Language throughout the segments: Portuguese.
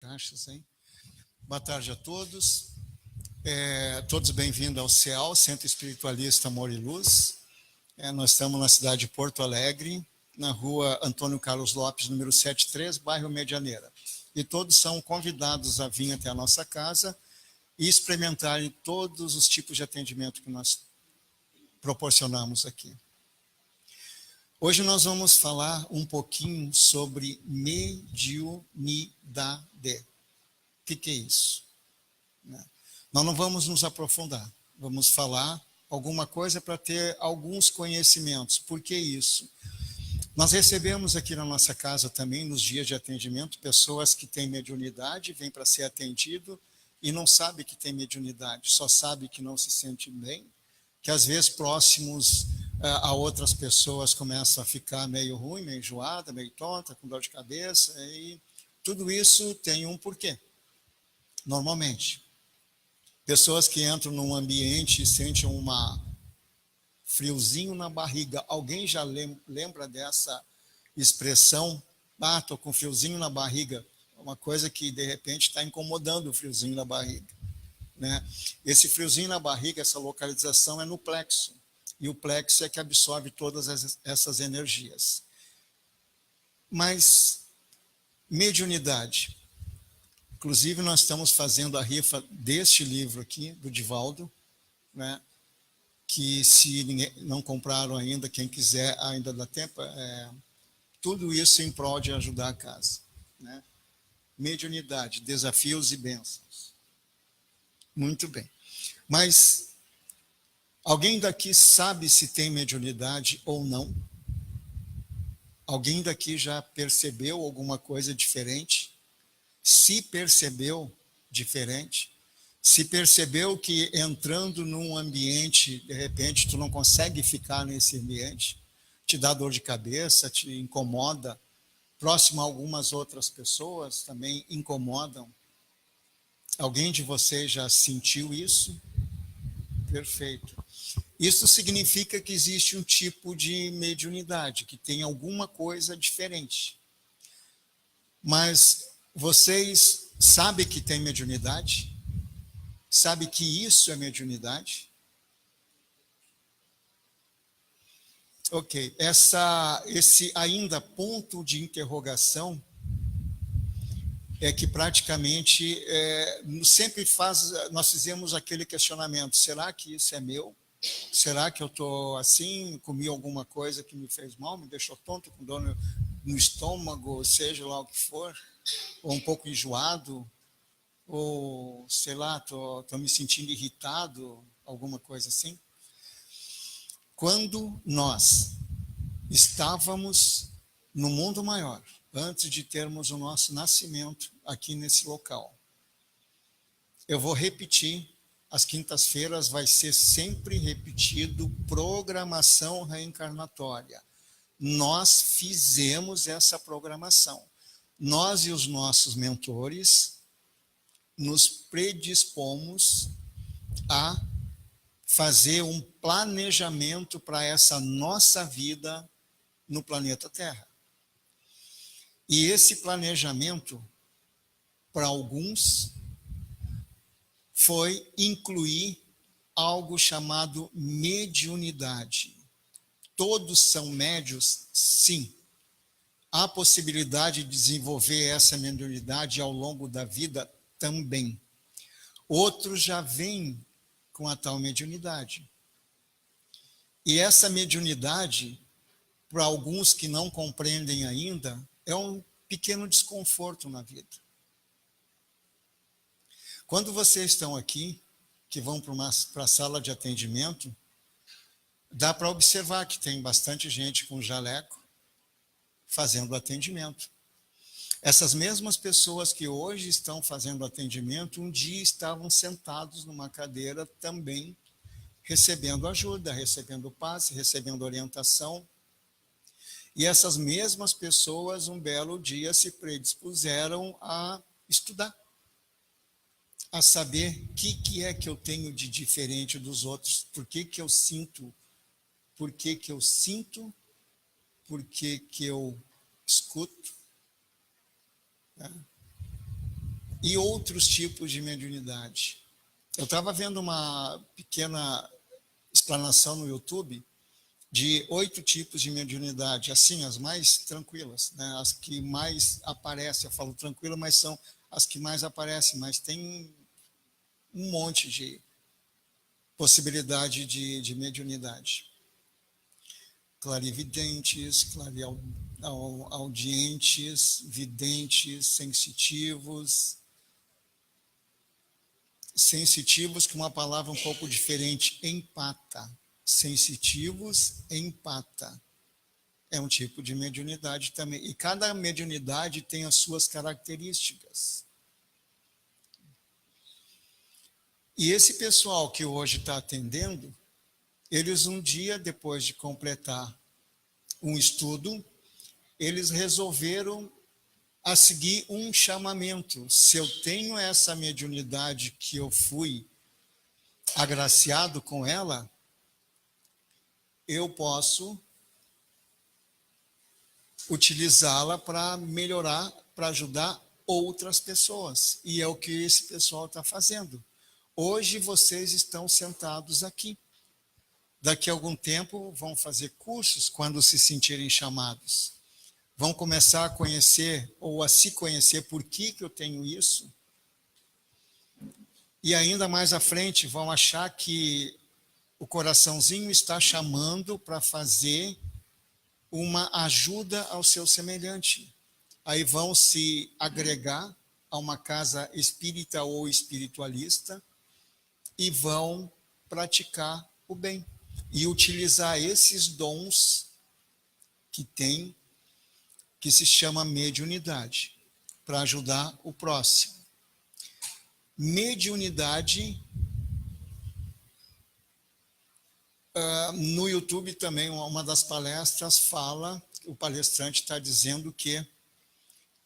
caixas, hein? Boa tarde a todos. Todos bem-vindos ao CEAL, Centro Espiritualista Amor e Luz. Nós estamos na cidade de Porto Alegre, na rua Antônio Carlos Lopes, número 73, bairro Medianeira. E todos são convidados a vir até a nossa casa e experimentarem todos os tipos de atendimento que nós proporcionamos aqui. Hoje nós vamos falar um pouquinho sobre mediunidade. O que é isso? Nós não vamos nos aprofundar, vamos falar alguma coisa para ter alguns conhecimentos. Por que isso? Nós recebemos aqui na nossa casa também, nos dias de atendimento, pessoas que têm mediunidade, vêm para ser atendido e não sabe que tem mediunidade, só sabe que não se sente bem, que às vezes próximos a outras pessoas começam a ficar meio ruim, meio enjoada, meio tonta, com dor de cabeça, e tudo isso tem um porquê. Normalmente, pessoas que entram num ambiente e sentem friozinho na barriga. Alguém já lembra dessa expressão? Estou com friozinho na barriga. Uma coisa que, de repente, está incomodando o friozinho na barriga. Né? Esse friozinho na barriga, essa localização é no plexo. E o plexo é que absorve todas essas energias. Mas, mediunidade. Inclusive, nós estamos fazendo a rifa deste livro aqui, do Divaldo, né? Que se ninguém, não compraram ainda, quem quiser, ainda dá tempo, tudo isso em prol de ajudar a casa. Né? Mediunidade, desafios e bênçãos. Muito bem. Mas alguém daqui sabe se tem mediunidade ou não? Alguém daqui já percebeu alguma coisa diferente? Se percebeu diferente? Se percebeu que entrando num ambiente, de repente, tu não consegue ficar nesse ambiente, te dá dor de cabeça, te incomoda, próximo a algumas outras pessoas também incomodam. Alguém de vocês já sentiu isso? Perfeito. Isso significa que existe um tipo de mediunidade, que tem alguma coisa diferente. Mas vocês sabem que tem mediunidade? Sabe que isso é mediunidade? Ok, esse ainda ponto de interrogação é que praticamente nós fizemos aquele questionamento, será que isso é meu? Será que eu estou assim, comi alguma coisa que me fez mal, me deixou tonto, com dor no estômago, seja lá o que for, ou um pouco enjoado, ou, sei lá, estou me sentindo irritado, alguma coisa assim. Quando nós estávamos no mundo maior, antes de termos o nosso nascimento aqui nesse local, eu vou repetir, às quintas-feiras vai ser sempre repetido programação reencarnatória. Nós fizemos essa programação. Nós e os nossos mentores nos predispomos a fazer um planejamento para essa nossa vida no planeta Terra. E esse planejamento, para alguns, foi incluir algo chamado mediunidade. Todos são médios? Sim. Há possibilidade de desenvolver essa mediunidade ao longo da vida? Também. Outros já vêm com a tal mediunidade. E essa mediunidade, para alguns que não compreendem ainda, é um pequeno desconforto na vida. Quando vocês estão aqui, que vão para a sala de atendimento, dá para observar que tem bastante gente com jaleco fazendo atendimento. Essas mesmas pessoas que hoje estão fazendo atendimento, um dia estavam sentados numa cadeira também, recebendo ajuda, recebendo passe, recebendo orientação. E essas mesmas pessoas, um belo dia, se predispuseram a estudar, a saber o que é que eu tenho de diferente dos outros, por que eu sinto, por que eu escuto. e outros tipos de mediunidade. Eu estava vendo uma pequena explanação no YouTube de 8 tipos de mediunidade, assim, as mais tranquilas, né? As que mais aparecem. Eu falo tranquila, mas são as que mais aparecem, mas tem um monte de possibilidade de mediunidade. Clarividentes, clareaudientes, videntes, sensitivos, com uma palavra um pouco diferente, empata. Sensitivos, empata. É um tipo de mediunidade também. E cada mediunidade tem as suas características. E esse pessoal que hoje está atendendo, eles um dia, depois de completar um estudo, eles resolveram a seguir um chamamento. Se eu tenho essa mediunidade que eu fui agraciado com ela, eu posso utilizá-la para melhorar, para ajudar outras pessoas. E é o que esse pessoal está fazendo. Hoje vocês estão sentados aqui. Daqui a algum tempo vão fazer cursos quando se sentirem chamados. Vão começar a conhecer ou a se conhecer por que eu tenho isso. E ainda mais à frente vão achar que o coraçãozinho está chamando para fazer uma ajuda ao seu semelhante. Aí vão se agregar a uma casa espírita ou espiritualista e vão praticar o bem e utilizar esses dons que tem, que se chama mediunidade, para ajudar o próximo. Mediunidade, no YouTube também, uma das palestras fala, o palestrante está dizendo que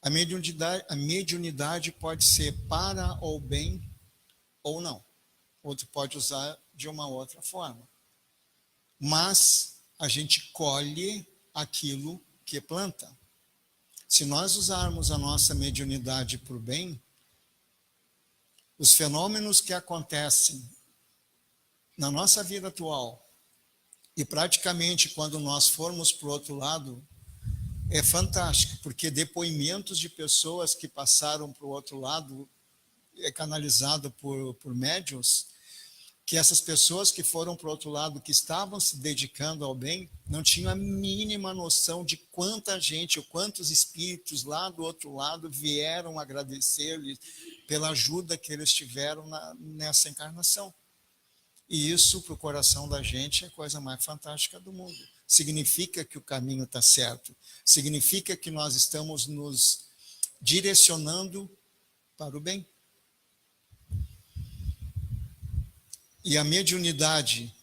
a mediunidade pode ser para o bem ou não. Outro pode usar de uma outra forma. Mas a gente colhe aquilo que planta. Se nós usarmos a nossa mediunidade para o bem, os fenômenos que acontecem na nossa vida atual, e praticamente quando nós formos para o outro lado, é fantástico, porque depoimentos de pessoas que passaram para o outro lado é canalizado por médiuns, que essas pessoas que foram para o outro lado, que estavam se dedicando ao bem, não tinham a mínima noção de quanta gente, ou quantos espíritos lá do outro lado vieram agradecer-lhes pela ajuda que eles tiveram nessa encarnação. E isso, para o coração da gente, é a coisa mais fantástica do mundo. Significa que o caminho está certo. Significa que nós estamos nos direcionando para o bem. E a mediunidade,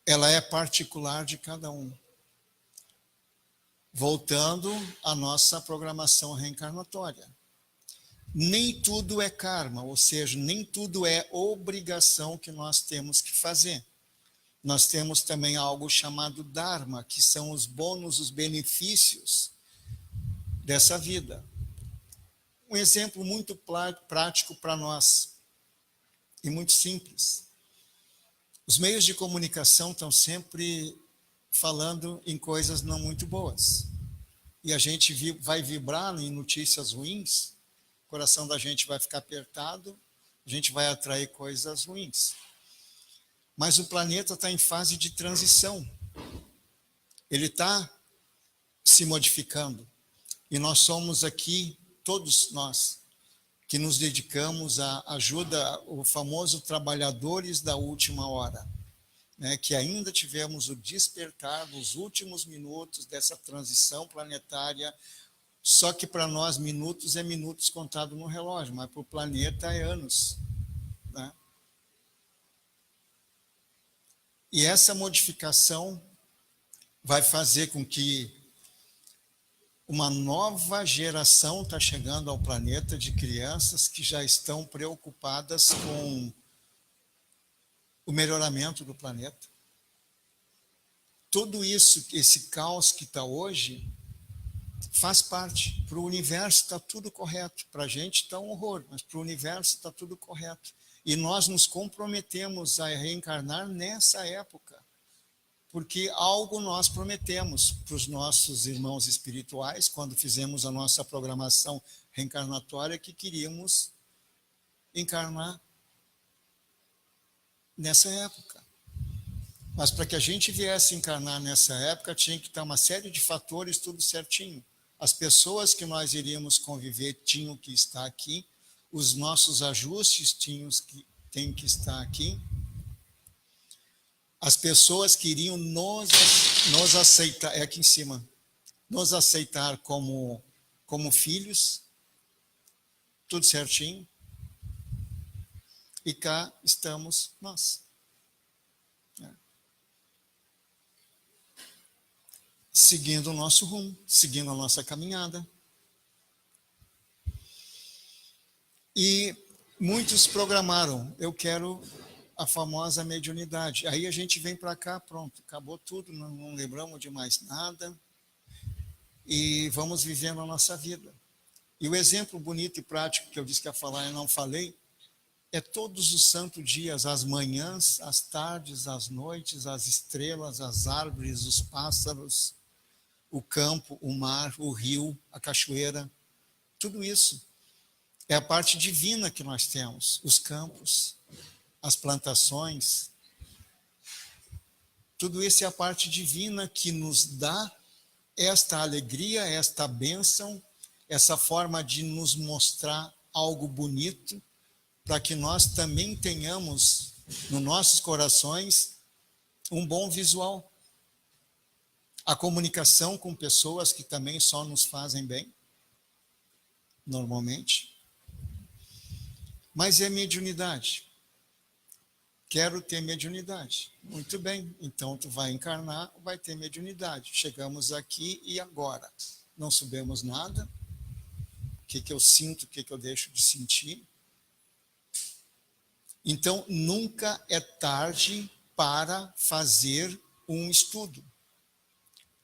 ela é particular de cada um. Voltando à nossa programação reencarnatória. Nem tudo é karma, ou seja, nem tudo é obrigação que nós temos que fazer. Nós temos também algo chamado Dharma, que são os bônus, os benefícios dessa vida. Um exemplo muito prático para nós e muito simples. Os meios de comunicação estão sempre falando em coisas não muito boas. E a gente vai vibrar em notícias ruins, o coração da gente vai ficar apertado, a gente vai atrair coisas ruins. Mas o planeta está em fase de transição. Ele está se modificando. E nós somos aqui, todos nós, que nos dedicamos à ajuda, o famoso trabalhadores da última hora, né, que ainda tivemos o despertar nos últimos minutos dessa transição planetária, só que para nós minutos é minutos contados no relógio, mas para o planeta é anos. Né? E essa modificação vai fazer com que uma nova geração está chegando ao planeta de crianças que já estão preocupadas com o melhoramento do planeta. Tudo isso, esse caos que está hoje, faz parte. Para o universo está tudo correto. Para a gente está um horror, mas para o universo está tudo correto. E nós nos comprometemos a reencarnar nessa época, porque algo nós prometemos para os nossos irmãos espirituais, quando fizemos a nossa programação reencarnatória, que queríamos encarnar nessa época. Mas para que a gente viesse encarnar nessa época, tinha que estar uma série de fatores tudo certinho. As pessoas que nós iríamos conviver tinham que estar aqui, os nossos ajustes têm que estar aqui, as pessoas que iriam nos aceitar, é aqui em cima, nos aceitar como filhos, tudo certinho, e cá estamos nós. Seguindo o nosso rumo, seguindo a nossa caminhada. E muitos programaram, eu quero a famosa mediunidade. Aí a gente vem para cá, pronto, acabou tudo, não lembramos de mais nada, e vamos vivendo a nossa vida. E o exemplo bonito e prático que eu disse que ia falar e não falei, é todos os santos dias, as manhãs, as tardes, as noites, as estrelas, as árvores, os pássaros, o campo, o mar, o rio, a cachoeira, tudo isso é a parte divina que nós temos, os campos, as plantações, tudo isso é a parte divina que nos dá esta alegria, esta bênção, essa forma de nos mostrar algo bonito, para que nós também tenhamos nos nossos corações um bom visual. A comunicação com pessoas que também só nos fazem bem, normalmente. Mas é mediunidade. Quero ter mediunidade. Muito bem, então tu vai encarnar, vai ter mediunidade. Chegamos aqui e agora? Não sabemos nada. O que eu sinto, o que eu deixo de sentir. Então, nunca é tarde para fazer um estudo.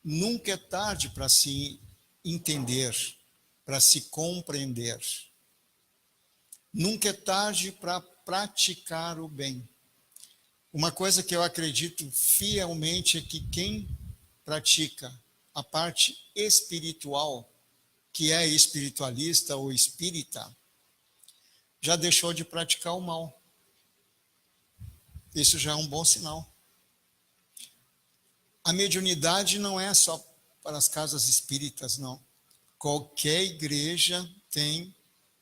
Nunca é tarde para se entender, para se compreender. Nunca é tarde para praticar o bem. Uma coisa que eu acredito fielmente é que quem pratica a parte espiritual, que é espiritualista ou espírita, já deixou de praticar o mal. Isso já é um bom sinal. A mediunidade não é só para as casas espíritas, não. Qualquer igreja tem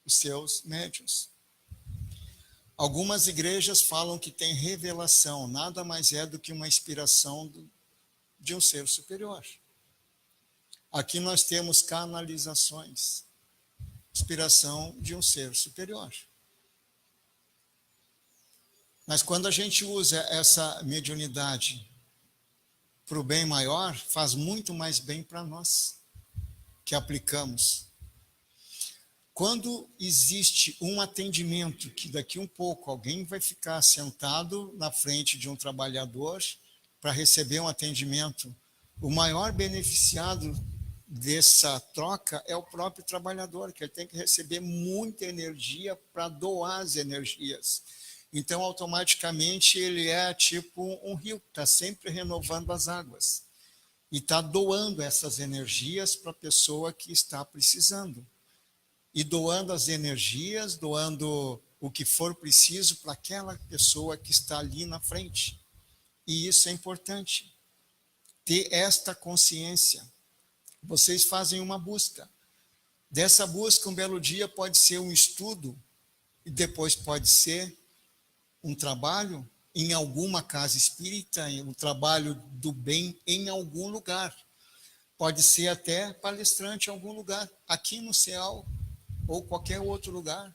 os seus médiuns. Algumas igrejas falam que tem revelação, nada mais é do que uma inspiração de um ser superior. Aqui nós temos canalizações, inspiração de um ser superior. Mas quando a gente usa essa mediunidade para o bem maior, faz muito mais bem para nós, que aplicamos. Quando existe um atendimento, que daqui um pouco alguém vai ficar sentado na frente de um trabalhador para receber um atendimento, o maior beneficiado dessa troca é o próprio trabalhador, que ele tem que receber muita energia para doar as energias. Então, automaticamente, ele é tipo um rio, que está sempre renovando as águas. E está doando essas energias para a pessoa que está precisando. E doando as energias, doando o que for preciso para aquela pessoa que está ali na frente. E isso é importante. Ter esta consciência. Vocês fazem uma busca. Dessa busca, um belo dia pode ser um estudo, e depois pode ser um trabalho em alguma casa espírita, um trabalho do bem em algum lugar. Pode ser até palestrante em algum lugar, aqui no CEAL ou qualquer outro lugar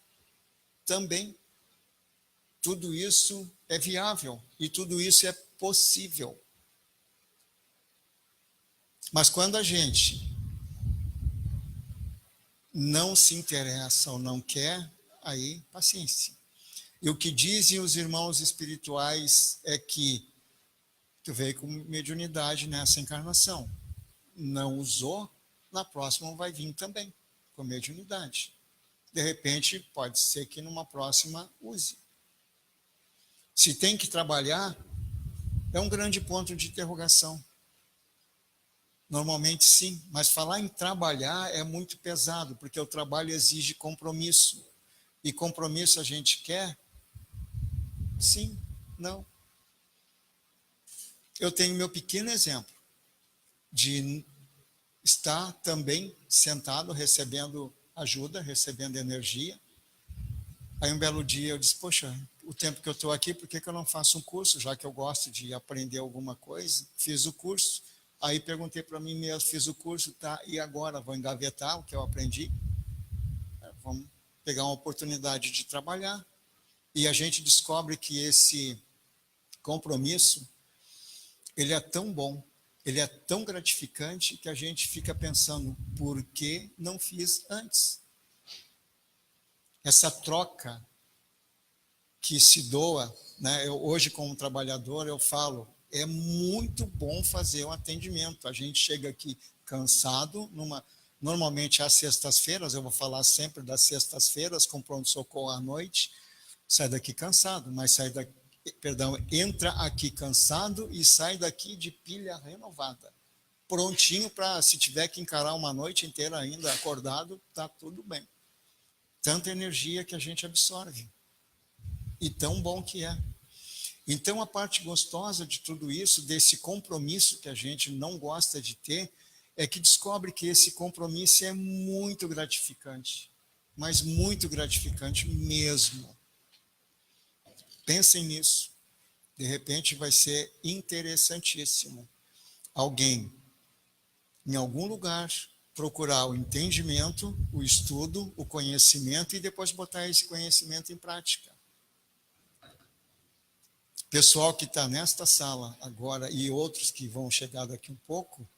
também. Tudo isso é viável e tudo isso é possível. Mas quando a gente não se interessa ou não quer, aí paciência. E o que dizem os irmãos espirituais é que tu veio com mediunidade nessa encarnação. Não usou, na próxima vai vir também, com mediunidade. De repente, pode ser que numa próxima use. Se tem que trabalhar, é um grande ponto de interrogação. Normalmente sim, mas falar em trabalhar é muito pesado, porque o trabalho exige compromisso. E compromisso a gente quer? Sim, não. Eu tenho meu pequeno exemplo de estar também sentado, recebendo ajuda, recebendo energia. Aí um belo dia eu disse, poxa, o tempo que eu estou aqui, por que eu não faço um curso, já que eu gosto de aprender alguma coisa? Fiz o curso, aí perguntei para mim mesmo, fiz o curso, tá, e agora? Vou engavetar o que eu aprendi? Vamos pegar uma oportunidade de trabalhar. E a gente descobre que esse compromisso, ele é tão bom, ele é tão gratificante, que a gente fica pensando, por que não fiz antes? Essa troca que se doa, né? Eu, hoje como trabalhador, eu falo, é muito bom fazer um atendimento. A gente chega aqui cansado, normalmente às sextas-feiras, eu vou falar sempre das sextas-feiras, com pronto-socorro à noite, sai daqui cansado, mas entra aqui cansado e sai daqui de pilha renovada. Prontinho para, se tiver que encarar uma noite inteira ainda acordado, tá tudo bem. Tanta energia que a gente absorve. E tão bom que é. Então, a parte gostosa de tudo isso, desse compromisso que a gente não gosta de ter, é que descobre que esse compromisso é muito gratificante, mas muito gratificante mesmo. Pensem nisso. De repente vai ser interessantíssimo. Alguém, em algum lugar, procurar o entendimento, o estudo, o conhecimento e depois botar esse conhecimento em prática. Pessoal que está nesta sala agora e outros que vão chegar daqui um pouco,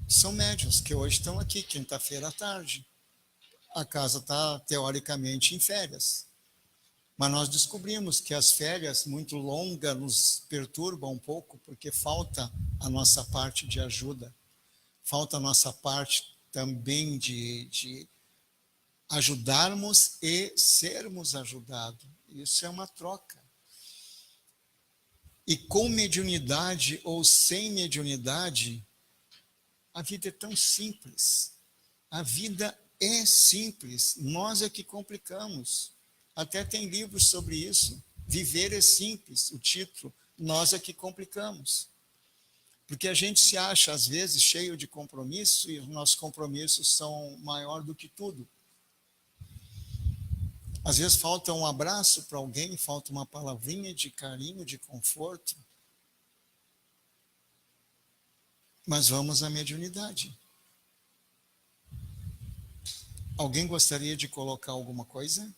são médiuns que hoje estão aqui, quinta-feira à tarde. A casa está, teoricamente, em férias. Mas nós descobrimos que as férias muito longas nos perturbam um pouco, porque falta a nossa parte de ajuda, falta a nossa parte também de ajudarmos e sermos ajudados. Isso é uma troca. E com mediunidade ou sem mediunidade, a vida é tão simples. A vida é simples, nós é que complicamos. Até tem livros sobre isso. Viver é simples, o título, nós é que complicamos. Porque a gente se acha, às vezes, cheio de compromisso e os nossos compromissos são maior do que tudo. Às vezes falta um abraço para alguém, falta uma palavrinha de carinho, de conforto. Mas vamos à mediunidade. Alguém gostaria de colocar alguma coisa?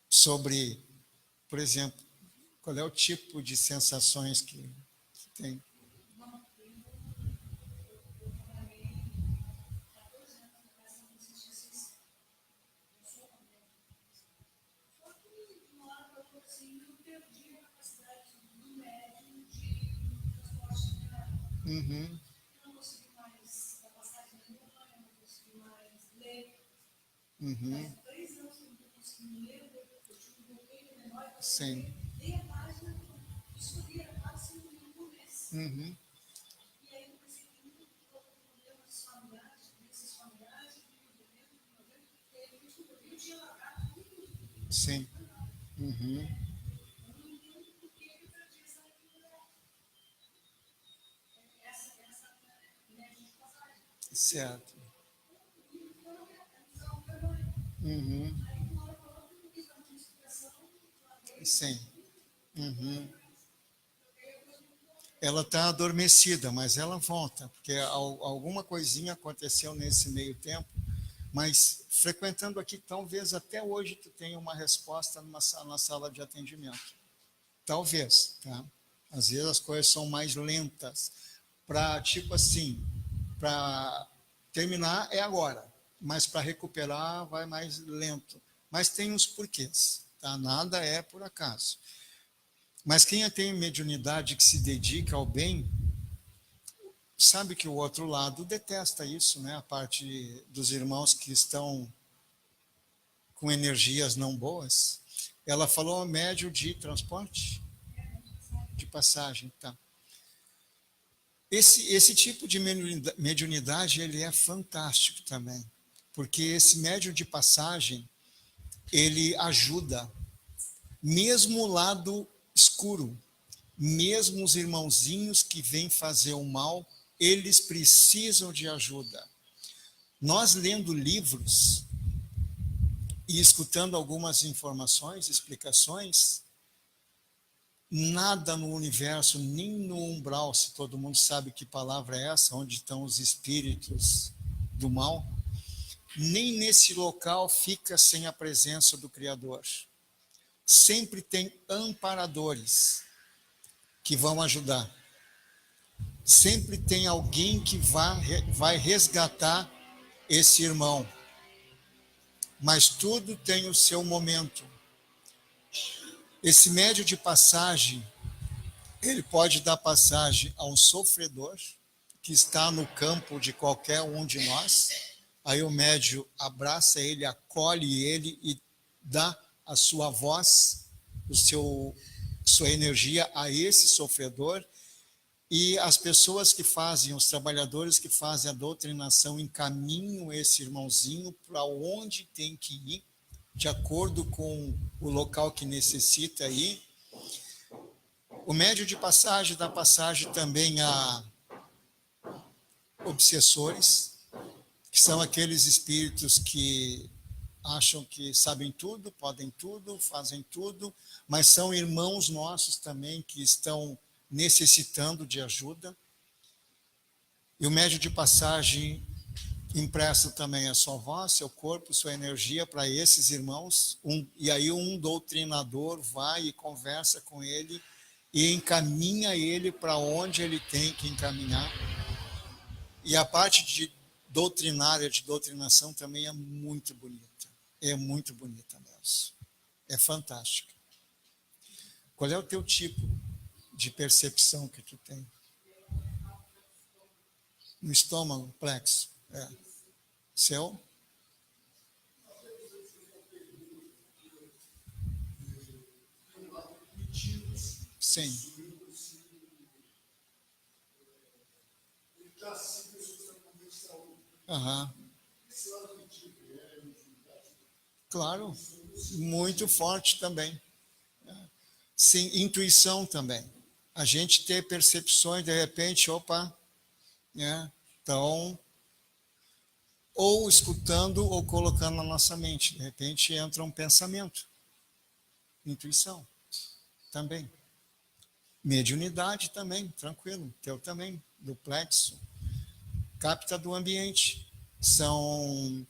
Sobre, por exemplo, qual é o tipo de sensações que tem? Uhum. Uhum. Sim. Uhum. Sim. Uhum. Certo. Uhum. Sim. Uhum. Ela está adormecida, mas ela volta, porque alguma coisinha aconteceu nesse meio tempo, mas frequentando aqui, talvez até hoje tu tenha uma resposta na sala de atendimento. Talvez, tá? Às vezes as coisas são mais lentas. Para, tipo assim, para terminar é agora, mas para recuperar vai mais lento. Mas tem os porquês, tá? Nada é por acaso. Mas quem tem mediunidade que se dedica ao bem, sabe que o outro lado detesta isso, né? A parte dos irmãos que estão com energias não boas. Ela falou médio de transporte, de passagem, tá? Esse tipo de mediunidade, ele é fantástico também, porque esse médium de passagem, ele ajuda, mesmo o lado escuro, mesmo os irmãozinhos que vêm fazer o mal, eles precisam de ajuda. Nós lendo livros e escutando algumas informações, explicações, nada no universo, nem no umbral, se todo mundo sabe que palavra é essa, onde estão os espíritos do mal, nem nesse local fica sem a presença do Criador. Sempre tem amparadores que vão ajudar. Sempre tem alguém que vai resgatar esse irmão. Mas tudo tem o seu momento. Esse médio de passagem, ele pode dar passagem a um sofredor que está no campo de qualquer um de nós. Aí o médio abraça ele, acolhe ele e dá a sua voz, sua energia a esse sofredor. E as pessoas que fazem, os trabalhadores que fazem a doutrinação, encaminham esse irmãozinho para onde tem que ir, de acordo com o local que necessita ir. O médio de passagem dá passagem também a obsessores, que são aqueles espíritos que acham que sabem tudo, podem tudo, fazem tudo, mas são irmãos nossos também que estão necessitando de ajuda. E o médio de passagem empresta também a sua voz, seu corpo, sua energia para esses irmãos, e aí um doutrinador vai e conversa com ele e encaminha ele para onde ele tem que encaminhar. E a parte de doutrinária, de doutrinação também é muito bonita mesmo. É fantástica. Qual é o teu tipo de percepção que tu tem? No estômago, plexo. Seu? Sim. Aham. Claro, muito forte também. Sim, intuição também. A gente ter percepções, de repente, opa, né? Então, ou escutando ou colocando na nossa mente. De repente entra um pensamento. Intuição também. Mediunidade também, tranquilo. Teu também, do plexo. Capta do ambiente. São...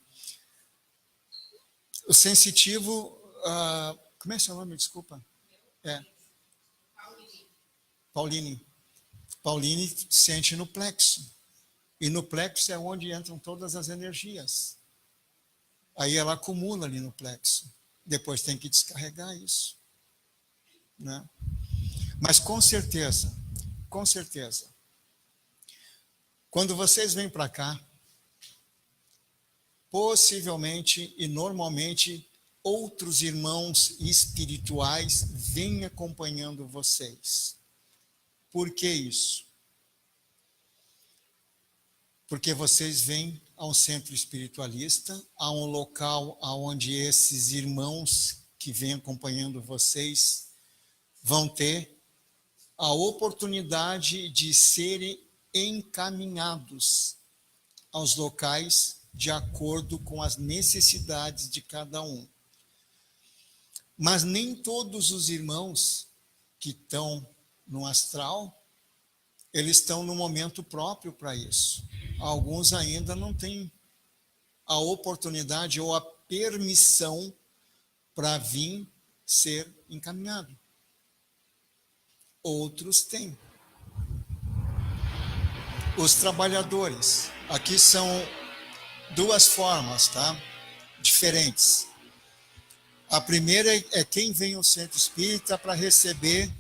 O sensitivo... como é seu nome? Desculpa. Pauline. Pauline sente no plexo. E no plexo é onde entram todas as energias. Aí ela acumula ali no plexo. Depois tem que descarregar isso. Né? Mas com certeza, quando vocês vêm para cá, possivelmente e normalmente outros irmãos espirituais vêm acompanhando vocês. Por que isso? Porque vocês vêm a um centro espiritualista, a um local onde esses irmãos que vêm acompanhando vocês vão ter a oportunidade de serem encaminhados aos locais de acordo com as necessidades de cada um. Mas nem todos os irmãos que estão no astral, eles estão no momento próprio para isso. Alguns ainda não têm a oportunidade ou a permissão para vir ser encaminhado. Outros têm. Os trabalhadores, aqui são duas formas, tá? Diferentes. A primeira é quem vem ao centro espírita para receber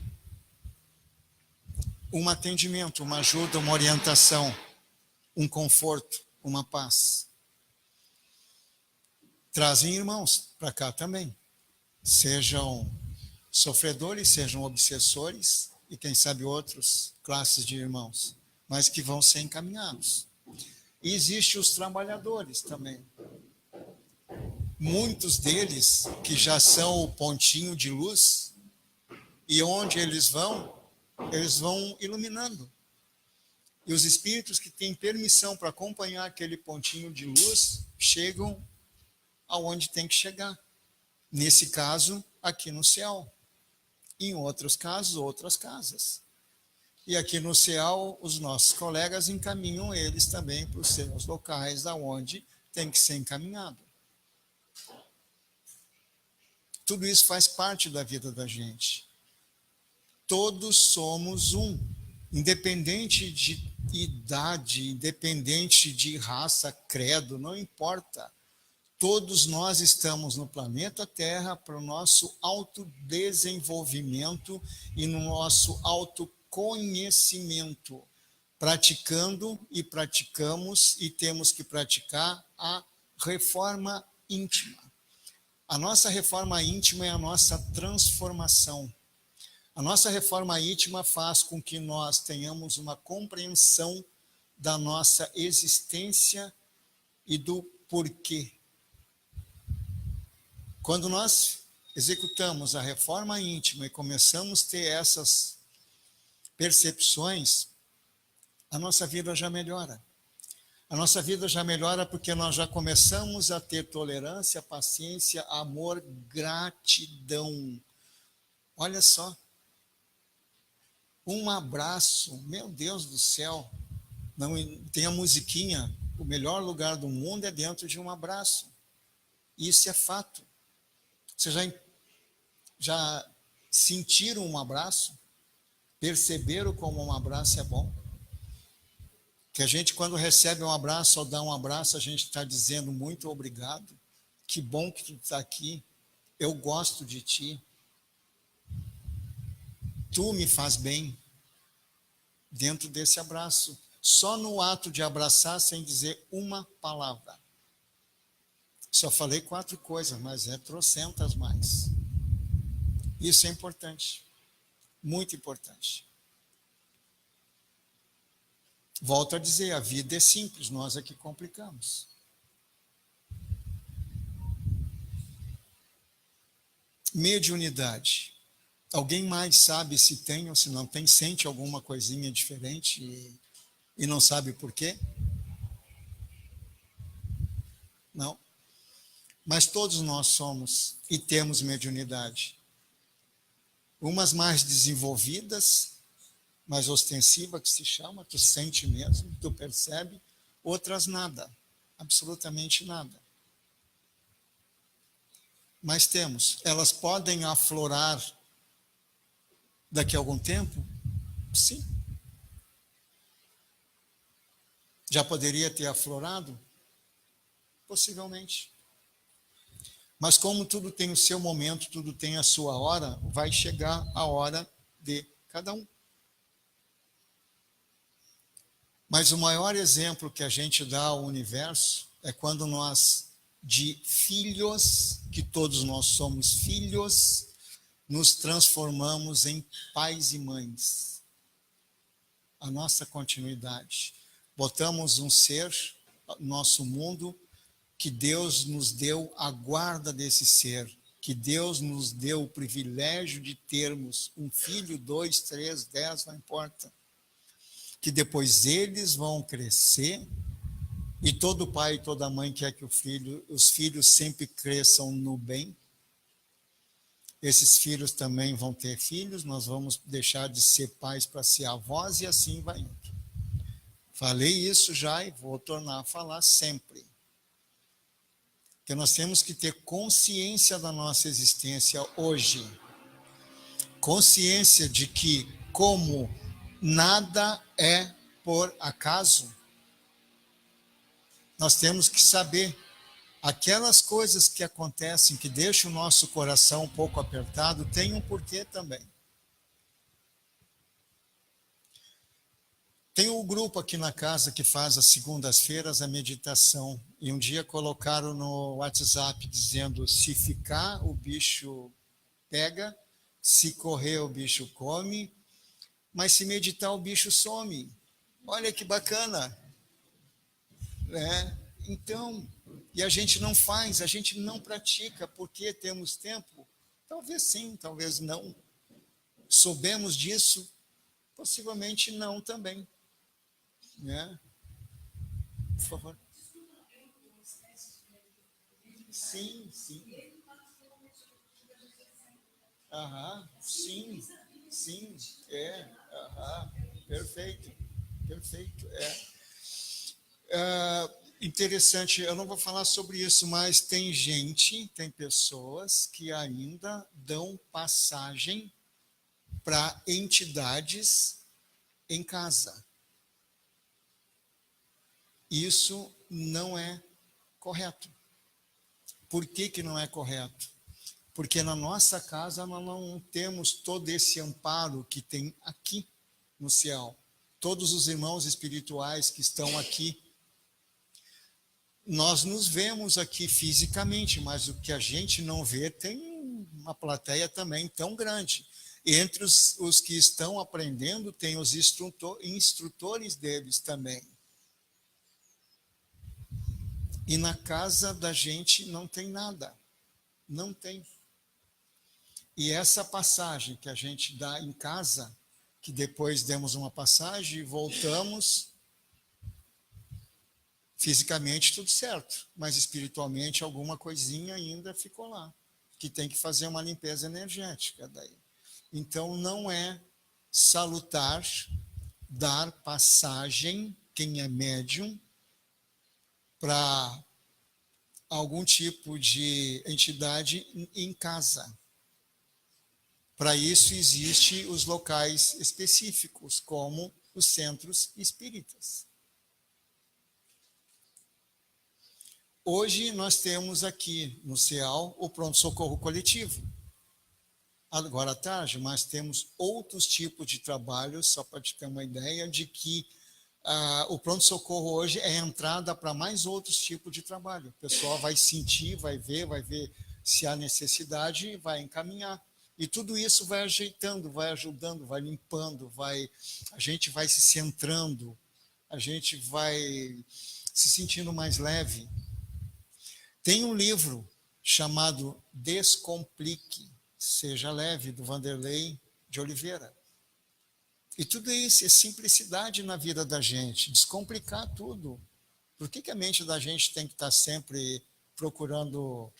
um atendimento, uma ajuda, uma orientação, um conforto, uma paz. Trazem irmãos para cá também. Sejam sofredores, sejam obsessores e quem sabe outras classes de irmãos, mas que vão ser encaminhados. E existem os trabalhadores também. Muitos deles que já são o pontinho de luz, e onde eles vão iluminando. E os espíritos que têm permissão para acompanhar aquele pontinho de luz chegam aonde tem que chegar. Nesse caso, aqui no céu. Em outros casos, outras casas. E aqui no céu, os nossos colegas encaminham eles também para os seus locais aonde tem que ser encaminhado. Tudo isso faz parte da vida da gente. Todos somos um, independente de idade, independente de raça, credo, não importa. Todos nós estamos no planeta Terra para o nosso autodesenvolvimento e no nosso autoconhecimento, praticando e praticamos e temos que praticar a reforma íntima. A nossa reforma íntima é a nossa transformação. A nossa reforma íntima faz com que nós tenhamos uma compreensão da nossa existência e do porquê. Quando nós executamos a reforma íntima e começamos a ter essas percepções, a nossa vida já melhora. A nossa vida já melhora porque nós já começamos a ter tolerância, paciência, amor, gratidão. Olha só. Um abraço, meu Deus do céu. Não, tem a musiquinha, o melhor lugar do mundo é dentro de um abraço. Isso é fato. Vocês já sentiram um abraço? Perceberam como um abraço é bom? Que a gente, quando recebe um abraço ou dá um abraço, a gente está dizendo muito obrigado. Que bom que tu está aqui. Eu gosto de ti. Tu me faz bem. Dentro desse abraço. Só no ato de abraçar, sem dizer uma palavra. Só falei 4 coisas, mas é trocentas mais. Isso é importante. Muito importante. Volto a dizer, a vida é simples, nós é que complicamos. Mediunidade. Alguém mais sabe se tem ou se não tem? Sente alguma coisinha diferente e não sabe por quê? Não. Mas todos nós somos e temos mediunidade. Umas mais desenvolvidas, mais ostensiva, que se chama, tu sente mesmo, tu percebe. Outras nada, absolutamente nada. Mas temos, elas podem aflorar daqui a algum tempo? Sim. Já poderia ter aflorado? Possivelmente. Mas como tudo tem o seu momento, tudo tem a sua hora, vai chegar a hora de cada um. Mas o maior exemplo que a gente dá ao universo é quando nós, de filhos, que todos nós somos filhos, nos transformamos em pais e mães. A nossa continuidade. Botamos um ser, nosso mundo, que Deus nos deu a guarda desse ser, que Deus nos deu o privilégio de termos um filho, 2, 3, 10, não importa. Que depois eles vão crescer, e todo pai e toda mãe quer que os filhos sempre cresçam no bem. Esses filhos também vão ter filhos, nós vamos deixar de ser pais para ser avós e assim vai indo. Falei isso já e vou tornar a falar sempre. Que nós temos que ter consciência da nossa existência hoje. Consciência de que, como nada é por acaso, nós temos que saber aquelas coisas que acontecem, que deixam o nosso coração um pouco apertado, tem um porquê também. Tem um grupo aqui na casa que faz às segundas-feiras a meditação. E um dia colocaram no WhatsApp dizendo: se ficar, o bicho pega, se correr, o bicho come, mas se meditar, o bicho some. Olha que bacana, né? Então, e a gente não faz, a gente não pratica, porque temos tempo? Talvez sim, talvez não. Soubemos disso? Possivelmente não também, né? Por favor. Sim, sim. Aham, sim, sim, aham, perfeito, perfeito, interessante, eu não vou falar sobre isso, mas tem gente, tem pessoas que ainda dão passagem para entidades em casa. Isso não é correto. Por que que não é correto? Porque na nossa casa nós não temos todo esse amparo que tem aqui no céu. Todos os irmãos espirituais que estão aqui, nós nos vemos aqui fisicamente, mas o que a gente não vê tem uma plateia também tão grande. Entre os que estão aprendendo, tem os instrutores deles também. E na casa da gente não tem nada. Não tem. E essa passagem que a gente dá em casa, que depois demos uma passagem e voltamos, fisicamente tudo certo, mas espiritualmente alguma coisinha ainda ficou lá, que tem que fazer uma limpeza energética daí. Então não é salutar dar passagem, quem é médium, para algum tipo de entidade em casa. Para isso existem os locais específicos, como os centros espíritas. Hoje nós temos aqui no CEAL o pronto-socorro coletivo. Agora à tarde, mas temos outros tipos de trabalho, só para te ter uma ideia de que o pronto-socorro hoje é entrada para mais outros tipos de trabalho. O pessoal vai sentir, vai ver se há necessidade e vai encaminhar. E tudo isso vai ajeitando, vai ajudando, vai limpando, a gente vai se centrando, a gente vai se sentindo mais leve. Tem um livro chamado Descomplique, Seja Leve, do Vanderlei de Oliveira. E tudo isso é simplicidade na vida da gente, descomplicar tudo. Por que a mente da gente tem que estar sempre procurando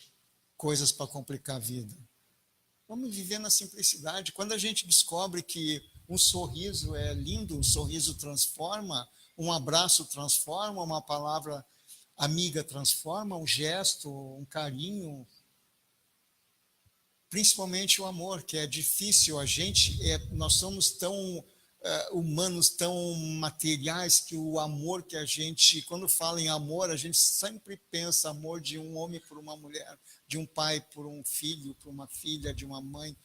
coisas para complicar a vida? Vamos viver na simplicidade. Quando a gente descobre que um sorriso é lindo, um sorriso transforma, um abraço transforma, uma palavra amiga transforma, um gesto, um carinho, principalmente o amor, que é difícil. Nós somos tão humanos, tão materiais, que o amor que a gente, quando fala em amor, a gente sempre pensa amor de um homem por uma mulher, de um pai por um filho, por uma filha, de uma mãe.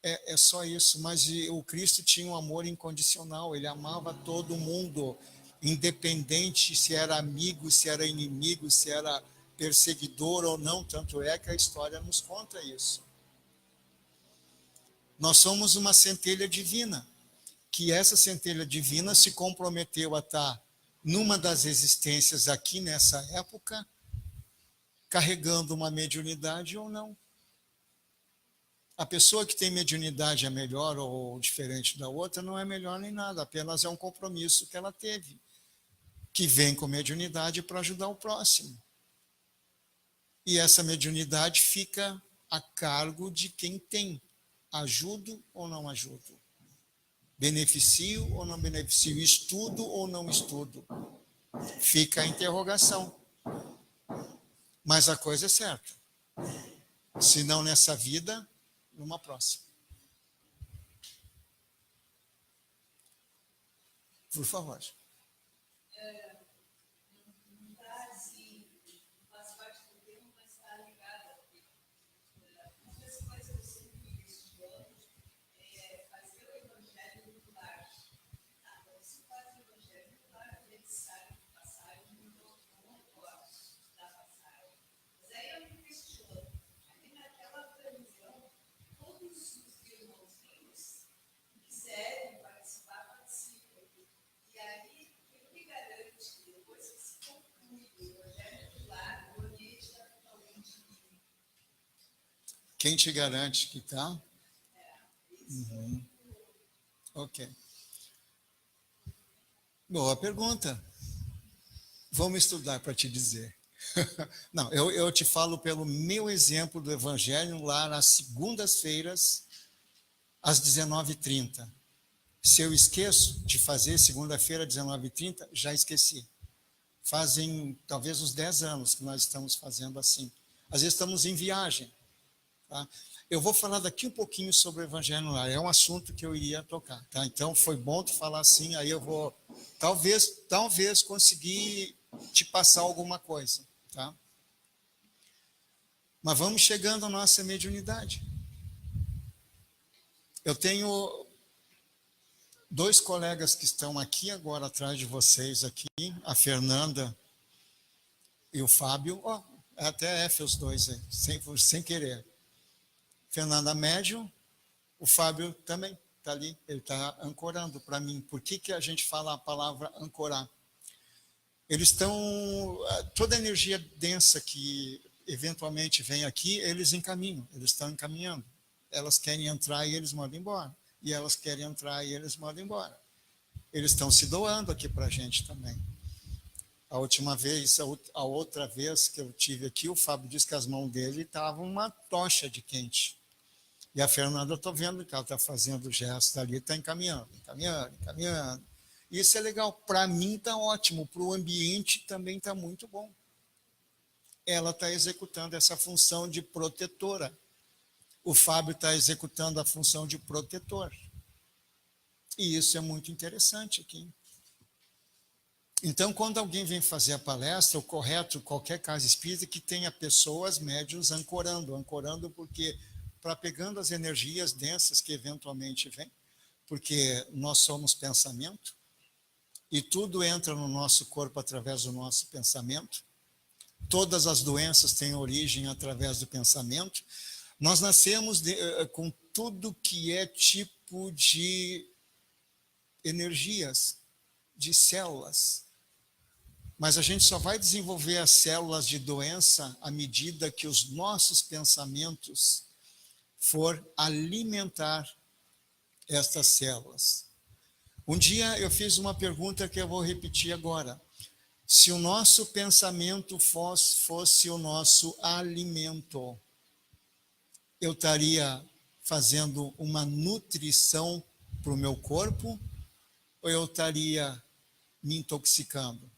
É só isso, mas o Cristo tinha um amor incondicional, ele amava todo mundo, independente se era amigo, se era inimigo, se era perseguidor ou não, tanto é que a história nos conta isso. Nós somos uma centelha divina, que essa centelha divina se comprometeu a estar numa das existências aqui nessa época, carregando uma mediunidade ou não. A pessoa que tem mediunidade é melhor ou diferente da outra, não é melhor nem nada, apenas é um compromisso que ela teve, que vem com mediunidade para ajudar o próximo. E essa mediunidade fica a cargo de quem tem. Ajudo ou não ajudo? Beneficio ou não beneficio? Estudo ou não estudo? Fica a interrogação. Mas a coisa é certa. Se não nessa vida, numa próxima. Por favor. Quem te garante que tá? Uhum. Ok. Boa pergunta. Vamos estudar para te dizer. Não, eu te falo pelo meu exemplo do Evangelho lá nas segundas-feiras, às 19h30. Se eu esqueço de fazer segunda-feira, 19h30, já esqueci. Fazem talvez uns 10 anos que nós estamos fazendo assim. Às vezes estamos em viagem. Tá? Eu vou falar daqui um pouquinho sobre o Evangelho no Lar. É um assunto que eu iria tocar. Tá? Então, foi bom tu falar assim, aí eu vou talvez conseguir te passar alguma coisa. Tá? Mas vamos chegando à nossa mediunidade. Eu tenho 2 colegas que estão aqui agora atrás de vocês, aqui, a Fernanda e o Fábio. Até F os dois aí, sem querer. Fernanda médium, o Fábio também está ali, ele está ancorando para mim. Por que a gente fala a palavra ancorar? Eles estão, toda a energia densa que eventualmente vem aqui, eles encaminham, eles estão encaminhando. Elas querem entrar e eles mandam embora. E elas querem entrar e eles mandam embora. Eles estão se doando aqui para a gente também. A outra vez que eu tive aqui, o Fábio disse que as mãos dele estavam uma tocha de quente. E a Fernanda, eu estou vendo que ela está fazendo o gesto ali, está encaminhando. Isso é legal. Para mim está ótimo, para o ambiente também está muito bom. Ela está executando essa função de protetora. O Fábio está executando a função de protetor. E isso é muito interessante aqui. Então, quando alguém vem fazer a palestra, o correto, qualquer casa espírita, que tenha pessoas médiuns ancorando porque para pegando as energias densas que eventualmente vêm, porque nós somos pensamento, e tudo entra no nosso corpo através do nosso pensamento. Todas as doenças têm origem através do pensamento. Nós nascemos com tudo que é tipo de energias, de células. Mas a gente só vai desenvolver as células de doença à medida que os nossos pensamentos for alimentar estas células. Um dia eu fiz uma pergunta que eu vou repetir agora. Se o nosso pensamento fosse o nosso alimento, eu estaria fazendo uma nutrição para o meu corpo ou eu estaria me intoxicando?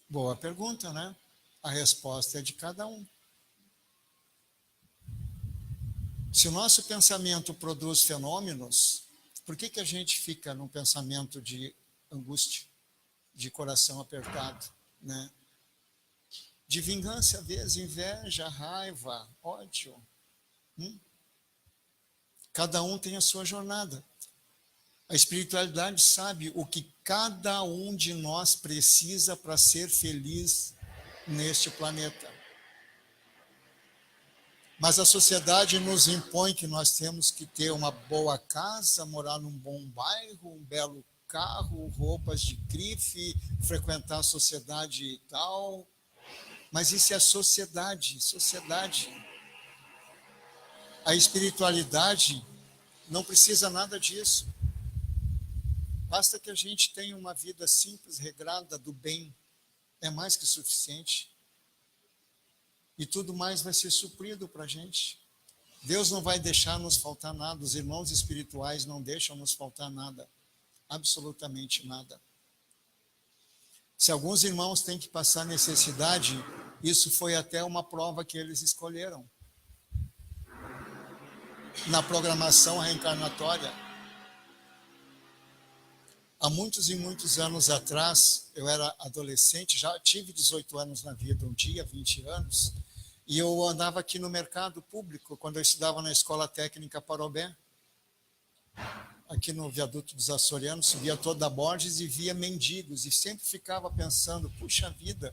Boa pergunta, né? A resposta é de cada um. Se o nosso pensamento produz fenômenos, por que a gente fica num pensamento de angústia, de coração apertado, né? De vingança, às vezes, inveja, raiva, ódio. Cada um tem a sua jornada. A espiritualidade sabe o que cada um de nós precisa para ser feliz neste planeta. Mas a sociedade nos impõe que nós temos que ter uma boa casa, morar num bom bairro, um belo carro, roupas de grife, frequentar a sociedade e tal. Mas isso é sociedade. A espiritualidade não precisa nada disso. Basta que a gente tenha uma vida simples, regrada, do bem. É mais que suficiente. E tudo mais vai ser suprido para a gente. Deus não vai deixar nos faltar nada. Os irmãos espirituais não deixam nos faltar nada. Absolutamente nada. Se alguns irmãos têm que passar necessidade, isso foi até uma prova que eles escolheram. Na programação reencarnatória. Há muitos e muitos anos atrás, eu era adolescente, já tive 18 anos na vida, um dia, 20 anos, e eu andava aqui no mercado público, quando eu estudava na Escola Técnica Parobé, aqui no viaduto dos Açorianos, subia toda a Borges e via mendigos, e sempre ficava pensando, puxa vida,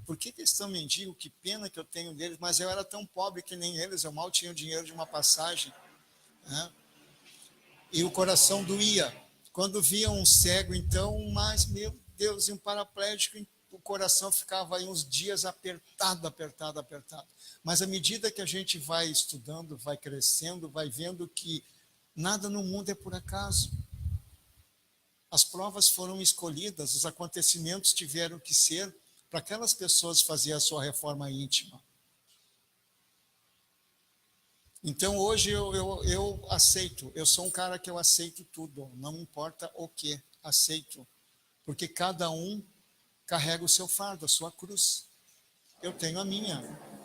por que eles estão mendigos? Que pena que eu tenho deles, mas eu era tão pobre que nem eles, eu mal tinha o dinheiro de uma passagem, né? E o coração doía. Quando via um cego, então, mas, meu Deus, e um paraplégico, o coração ficava aí uns dias apertado, apertado, apertado. Mas à medida que a gente vai estudando, vai crescendo, vai vendo que nada no mundo é por acaso. As provas foram escolhidas, os acontecimentos tiveram que ser para aquelas pessoas fazerem a sua reforma íntima. Então hoje eu aceito, eu sou um cara que eu aceito tudo, não importa o que, aceito. Porque cada um carrega o seu fardo, a sua cruz. Eu tenho a minha,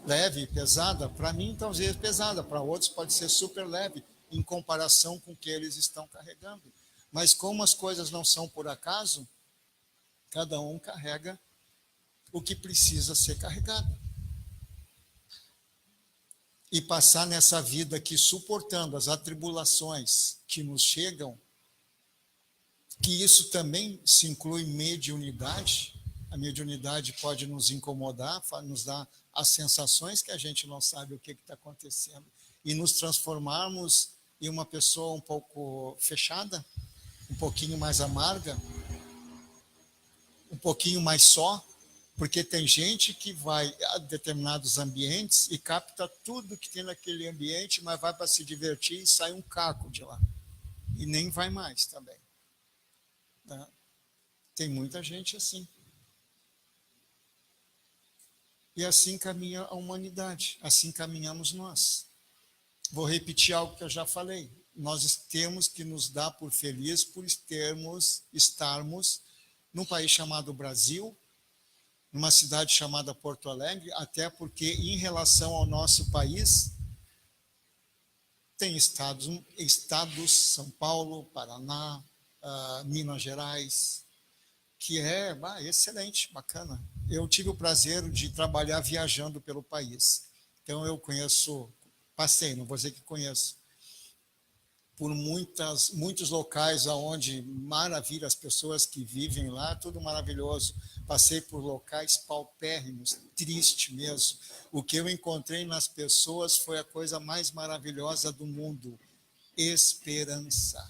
leve, pesada, para mim talvez pesada, para outros pode ser super leve, em comparação com o que eles estão carregando. Mas como as coisas não são por acaso, cada um carrega o que precisa ser carregado. E passar nessa vida aqui suportando as atribulações que nos chegam, que isso também se inclui mediunidade. A mediunidade pode nos incomodar, nos dar as sensações que a gente não sabe o que está acontecendo, e nos transformarmos em uma pessoa um pouco fechada, um pouquinho mais amarga, um pouquinho mais só, porque tem gente que vai a determinados ambientes e capta tudo que tem naquele ambiente, mas vai para se divertir e sai um caco de lá. E nem vai mais também. Tá? Tem muita gente assim. E assim caminha a humanidade, assim caminhamos nós. Vou repetir algo que eu já falei. Nós temos que nos dar por feliz por estarmos num país chamado Brasil, numa cidade chamada Porto Alegre, até porque em relação ao nosso país, tem estados, São Paulo, Paraná, Minas Gerais, que é excelente, bacana. Eu tive o prazer de trabalhar viajando pelo país. Então eu passei, não vou dizer que conheço, por muitos locais onde maravilha, as pessoas que vivem lá, tudo maravilhoso. Passei por locais paupérrimos, triste mesmo. O que eu encontrei nas pessoas foi a coisa mais maravilhosa do mundo, esperança.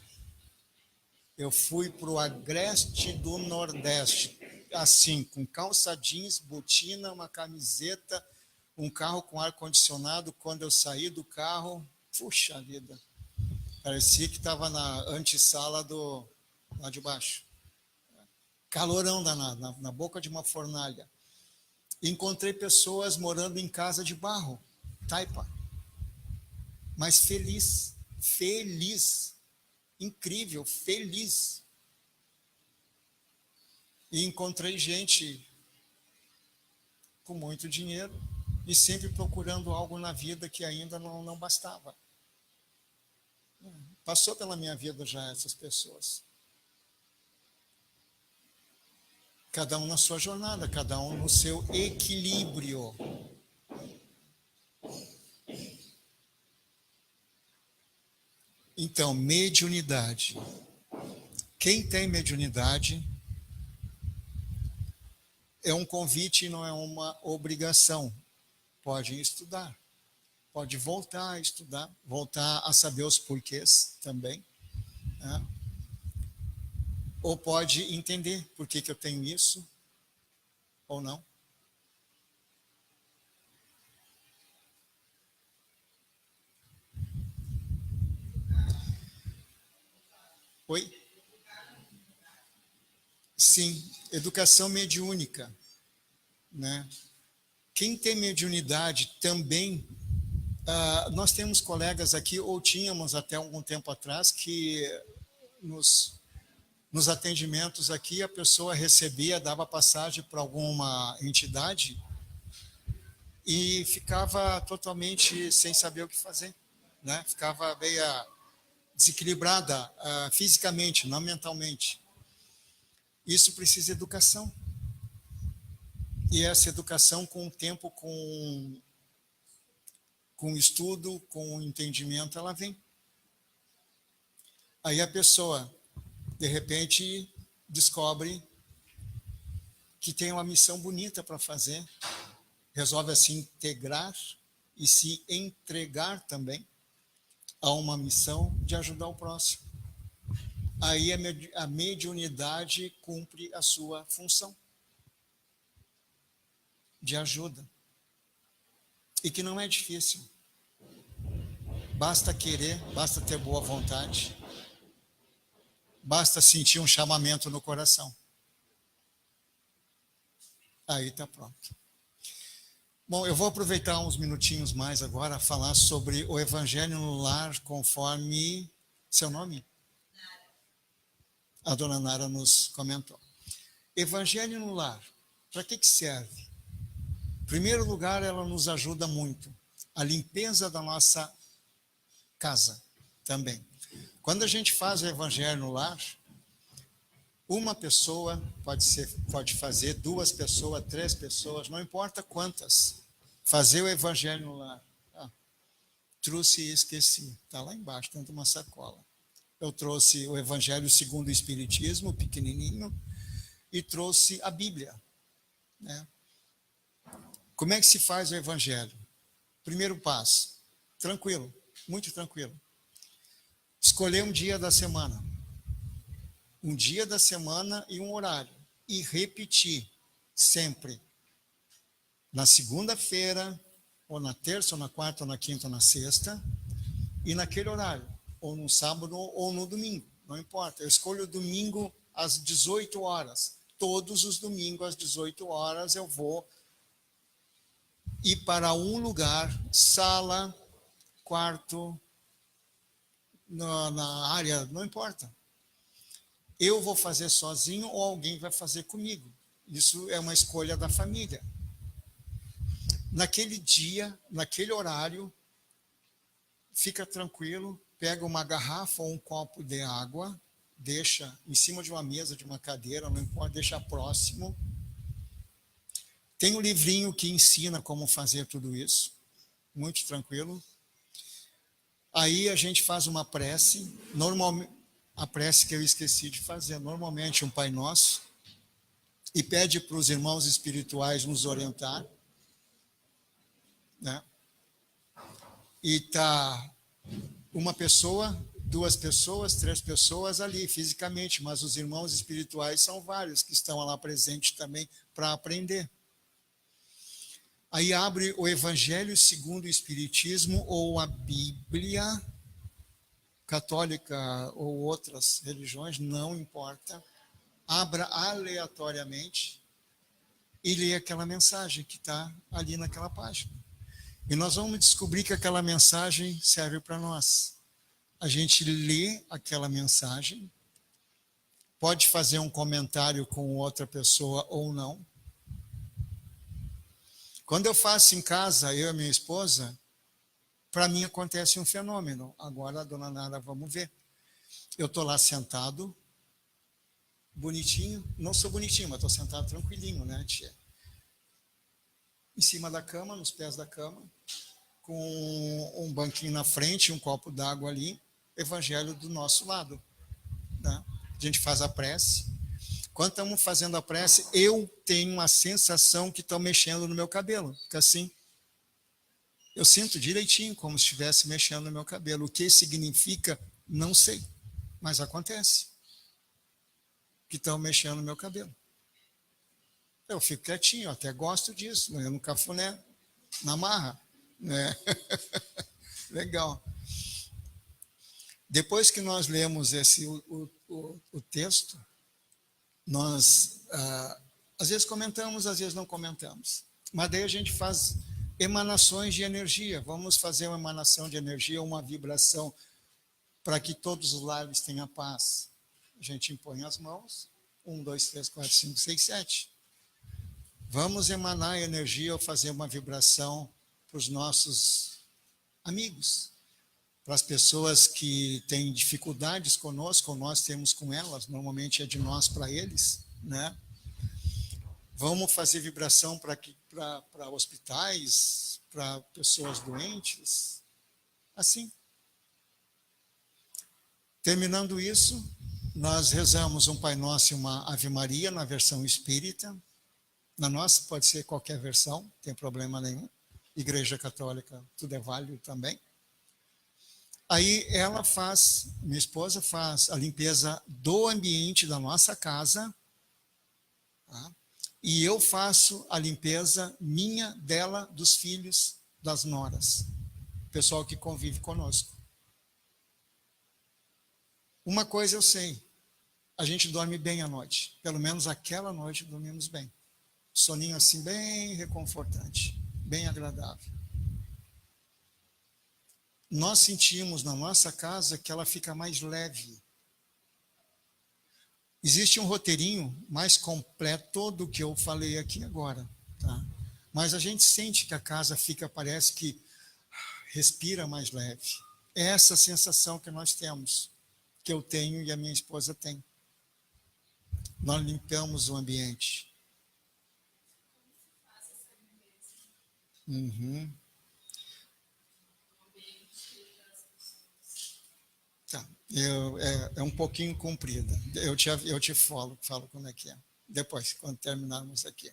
Eu fui para o agreste do Nordeste, assim, com calça jeans, botina, uma camiseta, um carro com ar-condicionado. Quando eu saí do carro, puxa vida, parecia que estava na antessala lá de baixo. Calorão danado, na boca de uma fornalha. Encontrei pessoas morando em casa de barro, taipa. Mas feliz, incrível, feliz. E encontrei gente com muito dinheiro e sempre procurando algo na vida que ainda não bastava. Passou pela minha vida já essas pessoas. Cada um na sua jornada, cada um no seu equilíbrio. Então, mediunidade. Quem tem mediunidade é um convite e não é uma obrigação. Pode estudar, pode voltar a estudar, voltar a saber os porquês também, né? Ou pode entender por que eu tenho isso, ou não. Oi? Sim, educação mediúnica, né? Quem tem mediunidade também, nós temos colegas aqui, ou tínhamos até algum tempo atrás, que nos atendimentos aqui a pessoa recebia, dava passagem para alguma entidade e ficava totalmente sem saber o que fazer, né? Ficava meio desequilibrada fisicamente, não mentalmente. Isso precisa de educação. E essa educação, com o tempo, com estudo, com entendimento, ela vem. Aí a pessoa, de repente, descobre que tem uma missão bonita para fazer, resolve se integrar e se entregar também a uma missão de ajudar o próximo. Aí a mediunidade cumpre a sua função. de ajuda. E que não é difícil. Basta querer, basta ter boa vontade, basta sentir um chamamento no coração. Aí está pronto. Bom, eu vou aproveitar uns minutinhos mais agora a falar sobre o Evangelho no Lar, conforme seu nome? A dona Nara nos comentou. Evangelho no Lar, para que serve? Em primeiro lugar, ela nos ajuda muito. A limpeza da nossa casa também. Quando a gente faz o Evangelho no Lar, uma pessoa pode fazer, 2 pessoas, 3 pessoas, não importa quantas. Fazer o Evangelho no Lar. Trouxe e esqueci. Está lá embaixo, dentro de uma sacola. Eu trouxe o Evangelho segundo o Espiritismo, pequenininho, e trouxe a Bíblia. Né? Como é que se faz o Evangelho? Primeiro passo, tranquilo, muito tranquilo. Escolher um dia da semana. Um dia da semana e um horário. E repetir sempre. Na segunda-feira, ou na terça, ou na quarta, ou na quinta, ou na sexta, e naquele horário, ou no sábado, ou no domingo, não importa. Eu escolho o domingo às 18 horas. Todos os domingos às 18 horas eu vou ir para um lugar, sala, quarto, na área, não importa. Eu vou fazer sozinho ou alguém vai fazer comigo. Isso é uma escolha da família. Naquele dia, naquele horário, fica tranquilo, pega uma garrafa ou um copo de água, deixa em cima de uma mesa, de uma cadeira, não importa, deixa próximo. Tem um livrinho que ensina como fazer tudo isso, muito tranquilo. Aí a gente faz uma prece, normalmente, a prece que eu esqueci de fazer, normalmente um Pai Nosso, e pede para os irmãos espirituais nos orientar, né? E está uma pessoa, 2 pessoas, 3 pessoas ali fisicamente, mas os irmãos espirituais são vários que estão lá presentes também para aprender. Aí abre o Evangelho segundo o Espiritismo ou a Bíblia católica ou outras religiões, não importa. Abra aleatoriamente e lê aquela mensagem que está ali naquela página. E nós vamos descobrir que aquela mensagem serve para nós. A gente lê aquela mensagem, pode fazer um comentário com outra pessoa ou não. Quando eu faço em casa, eu e minha esposa, para mim acontece um fenômeno. Agora, dona Nara, vamos ver. Eu estou lá sentado, bonitinho. Não sou bonitinho, mas estou sentado tranquilinho, né, tia? Em cima da cama, nos pés da cama, com um banquinho na frente, um copo d'água ali, Evangelho do nosso lado. Né? A gente faz a prece. Quando estamos fazendo a prece, eu tenho uma sensação que estão mexendo no meu cabelo. Fica assim. Eu sinto direitinho, como se estivesse mexendo no meu cabelo. O que significa, não sei, mas acontece. Que estão mexendo no meu cabelo. Eu fico quietinho, eu até gosto disso, né? No cafuné, na marra. Né? Legal. Depois que nós lemos o texto, nós às vezes comentamos, às vezes não comentamos. Mas daí a gente faz emanações de energia. Vamos fazer uma emanação de energia, uma vibração, para que todos os lares tenham paz. A gente impõe as mãos. 1, 2, 3, 4, 5, 6, 7. Vamos emanar energia ou fazer uma vibração para os nossos amigos, para as pessoas que têm dificuldades conosco, ou nós temos com elas, normalmente é de nós para eles, né? Vamos fazer vibração para hospitais, para pessoas doentes, assim. Terminando isso, nós rezamos um Pai Nosso e uma Ave Maria na versão espírita. Na nossa pode ser qualquer versão, não tem problema nenhum. Igreja Católica, tudo é válido também. Aí ela minha esposa faz a limpeza do ambiente da nossa casa, tá? E eu faço a limpeza minha, dela, dos filhos, das noras. Pessoal que convive conosco. Uma coisa eu sei, a gente dorme bem à noite. Pelo menos aquela noite dormimos bem. Soninho assim bem reconfortante, bem agradável. Nós sentimos na nossa casa que ela fica mais leve. Existe um roteirinho mais completo do que eu falei aqui agora, tá? Mas a gente sente que a casa fica, parece que respira mais leve. É essa sensação que nós temos, que eu tenho e a minha esposa tem. Nós limpamos o ambiente. Uhum. Tá. É um pouquinho comprida. Eu te falo como é que é. Depois, quando terminarmos aqui.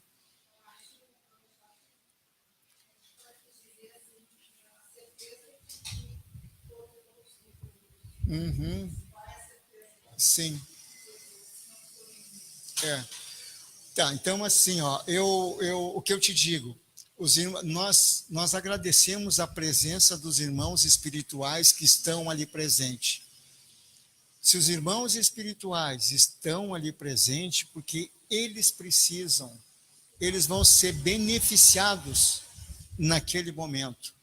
Uhum. Sim. É. Tá, então assim, ó, o que eu te digo, nós agradecemos a presença dos irmãos espirituais que estão ali presentes. Se os irmãos espirituais estão ali presentes, porque eles precisam, eles vão ser beneficiados naquele momento.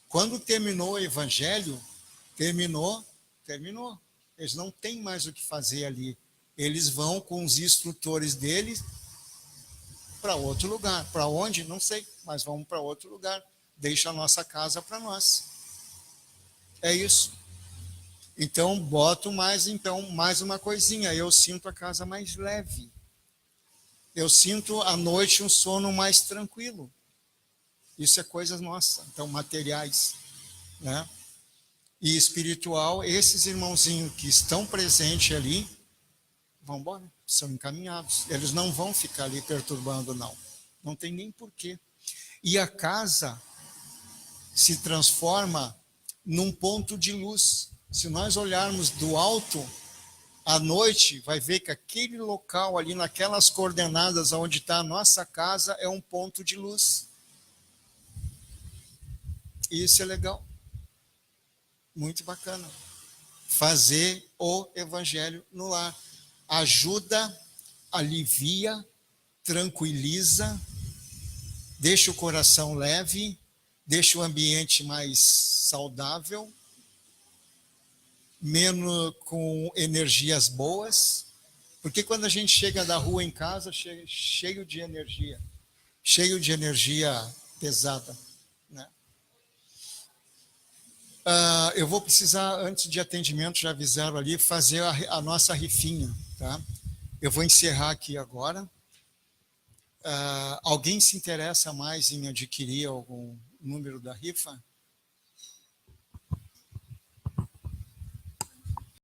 Quando terminou o evangelho, terminou. Eles não têm mais o que fazer ali. Eles vão com os instrutores deles para outro lugar. Para onde? Não sei, mas vamos para outro lugar. Deixa a nossa casa para nós. É isso. Então, boto mais uma coisinha. Eu sinto a casa mais leve. Eu sinto à noite um sono mais tranquilo. Isso é coisa nossa. Então, materiais, né? E espiritual, esses irmãozinhos que estão presentes ali, vão embora, são encaminhados. Eles não vão ficar ali perturbando, não. Não tem nem porquê. E a casa se transforma num ponto de luz. Se nós olharmos do alto, à noite, vai ver que aquele local ali, naquelas coordenadas onde está a nossa casa, é um ponto de luz. E isso é legal. Muito bacana. Fazer o evangelho no lar. Ajuda, alivia, tranquiliza, deixa o coração leve, deixa o ambiente mais saudável, menos com energias boas, porque quando a gente chega da rua em casa, chega cheio de energia pesada, né? Eu vou precisar, antes de atendimento, já avisaram ali, fazer a nossa rifinha, tá? Eu vou encerrar aqui agora. Alguém se interessa mais em adquirir algum número da rifa?